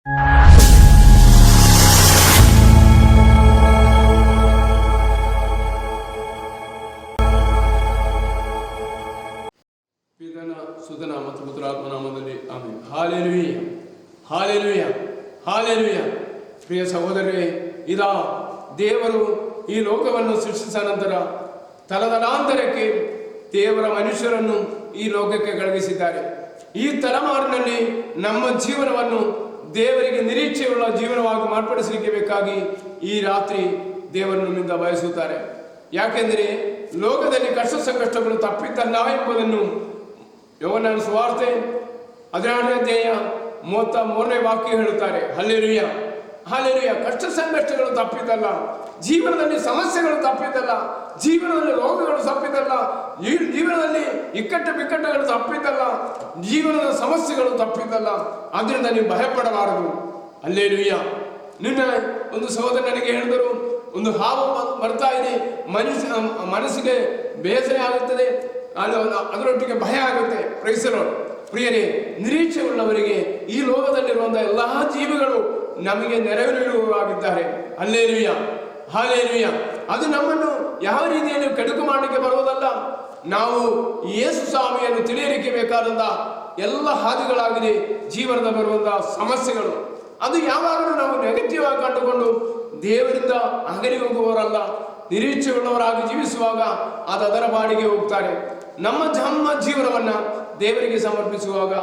ಪಿತನ ಸುತನ ಮತ್ತು ಪುತ್ರಾತ್ಮನಾಮದಲ್ಲಿ ಆಮೆನ್. Hallelujah, hallelujah, hallelujah. ಪ್ರಿಯ ಸಹೋದರರೇ, ಇದಾ ದೇವರು ಈ ಲೋಕವನ್ನು ಸೃಷ್ಟಿಸಿದ ನಂತರ ತಲತಲಾಂತರಕ್ಕೆ ದೇವರ ಮನುಷ್ಯರನ್ನು ಈ ಲೋಕಕ್ಕೆ ಕಳುಹಿಸಿದ್ದಾರೆ. ಈ ತಲೆಮಾರಿನಲ್ಲಿ ನಮ್ಮ ಜೀವನವನ್ನು ದೇವರಿಗೆ ನಿರೀಕ್ಷೆಯುಳ್ಳ ಜೀವನವಾಗಿ ಮಾರ್ಪಡಿಸಲಿಕ್ಕೆ ಬೇಕಾಗಿ ಈ ರಾತ್ರಿ ದೇವರು ನಮ್ಮಿಂದ ಬಯಸುತ್ತಾರೆ. ಯಾಕೆಂದರೆ ಲೋಕದಲ್ಲಿ ಕಷ್ಟ ಸಂಕಷ್ಟಗಳು ತಪ್ಪಿದ್ದಲ್ಲ ಎಂಬುದನ್ನು ಯೋಹನ್ನನ ಸುವಾರ್ತೆ 16ನೇ ಅಧ್ಯಾಯ 33ನೇ ವಾಕ್ಯ ಹೇಳುತ್ತಾರೆ. Hallelujah, hallelujah. ಕಷ್ಟ ಸಂಕಷ್ಟಗಳು ತಪ್ಪಿದ್ದಲ್ಲ, ಜೀವನದಲ್ಲಿ ಸಮಸ್ಯೆಗಳು ತಪ್ಪಿದ್ದಲ್ಲ, ಜೀವನದಲ್ಲಿ ರೋಗಗಳು ತಪ್ಪಿದ್ದಲ್ಲ, ಜೀವನದಲ್ಲಿ ಇಕ್ಕಟ್ಟು ಬಿಕ್ಕಟ್ಟುಗಳು ತಪ್ಪಿದ್ದಲ್ಲ, ಜೀವನದ ಸಮಸ್ಯೆಗಳು ತಪ್ಪಿದ್ದಲ್ಲ. ಅದರಿಂದ ನೀವು ಭಯಪಡಬಾರದು. ಹಲ್ಲೆಲೂಯ. ನಿನ್ನ ಒಂದು ಸಹೋದರ ನನಗೆ ಹೇಳಿದರು, ಒಂದು ಹಾವು ಬರ್ತಾ ಇದೆ, ಮನಸ್ಸಿಗೆ ಬೇಸರ ಆಗುತ್ತದೆ, ಅದರೊಟ್ಟಿಗೆ ಭಯ ಆಗುತ್ತೆ. ಪ್ರೈಸಲೋಡ್. ಪ್ರಿಯರೇ, ನಿರೀಕ್ಷೆ ಉಳ್ಳವರಿಗೆ ಈ ಲೋಕದಲ್ಲಿರುವಂತಹ ಎಲ್ಲಾ ಜೀವಿಗಳು ನಮಗೆ ನೆರವು ನೀಡುವವರಾಗಿದ್ದಾರೆ. Hallelujah, hallelujah. ಅದು ನಮ್ಮನ್ನು ಯಾವ ರೀತಿಯಲ್ಲಿ ಕೆಡುಕು ಮಾಡಲಿಕ್ಕೆ ಬರುವುದಲ್ಲ. ನಾವು ಯೇಸು ಸ್ವಾಮಿಯನ್ನು ತಿಳಿಯಲಿಕ್ಕೆ ಬೇಕಾದಂತ ಎಲ್ಲ ಹಾದಿಗಳಾಗಿದೆ ಜೀವನದ ಬರುವಂತಹ ಸಮಸ್ಯೆಗಳು. ಅದು ಯಾವಾಗಲೂ ನಾವು ನೆಗೆಟಿವ್ ಆಗಿ ಕಂಡುಕೊಂಡು ದೇವರಿಂದ ಅಗಲಿ ಹೋಗುವವರಲ್ಲ. ನಿರೀಕ್ಷೆ ಉಳ್ಳವರಾಗಿ ಜೀವಿಸುವಾಗ ಅದು ಅದರ ಬಾಡಿಗೆ ಹೋಗ್ತಾರೆ. ನಮ್ಮ ಜೀವನವನ್ನ ದೇವರಿಗೆ ಸಮರ್ಪಿಸುವಾಗ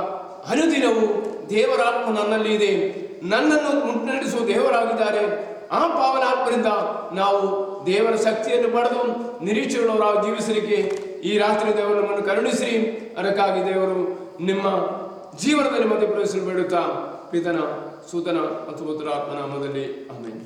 ಅನುದಿನವೂ ದೇವರಾತ್ಮ ನನ್ನಲ್ಲಿ ಇದೆ, ನನ್ನನ್ನು ಮುನ್ನಡೆಸುವ ದೇವರಾಗಿದ್ದಾರೆ. ಆ ಪಾವನಾತ್ಮರಿಂದ ನಾವು ದೇವರ ಶಕ್ತಿಯನ್ನು ಪಡೆದು ನಿರೀಕ್ಷೆಯುಳ್ಳವರಾಗಿ ಜೀವಿಸಲಿಕ್ಕೆ ಈ ರಾತ್ರಿ ದೇವರು ನಮ್ಮನ್ನು ಕರುಣಿಸಿರಿ. ಅದಕ್ಕಾಗಿ ದೇವರು ನಿಮ್ಮ ಜೀವನದಲ್ಲಿ ಮಧ್ಯಪ್ರವೇಶಿಸಲು ಬೇಡುತ್ತಾ ಪಿತನ ಸುತನ ಮತ್ತು ಪುತ್ರಾತ್ಮನಾಮದಲ್ಲಿ ಆಮೆನ್.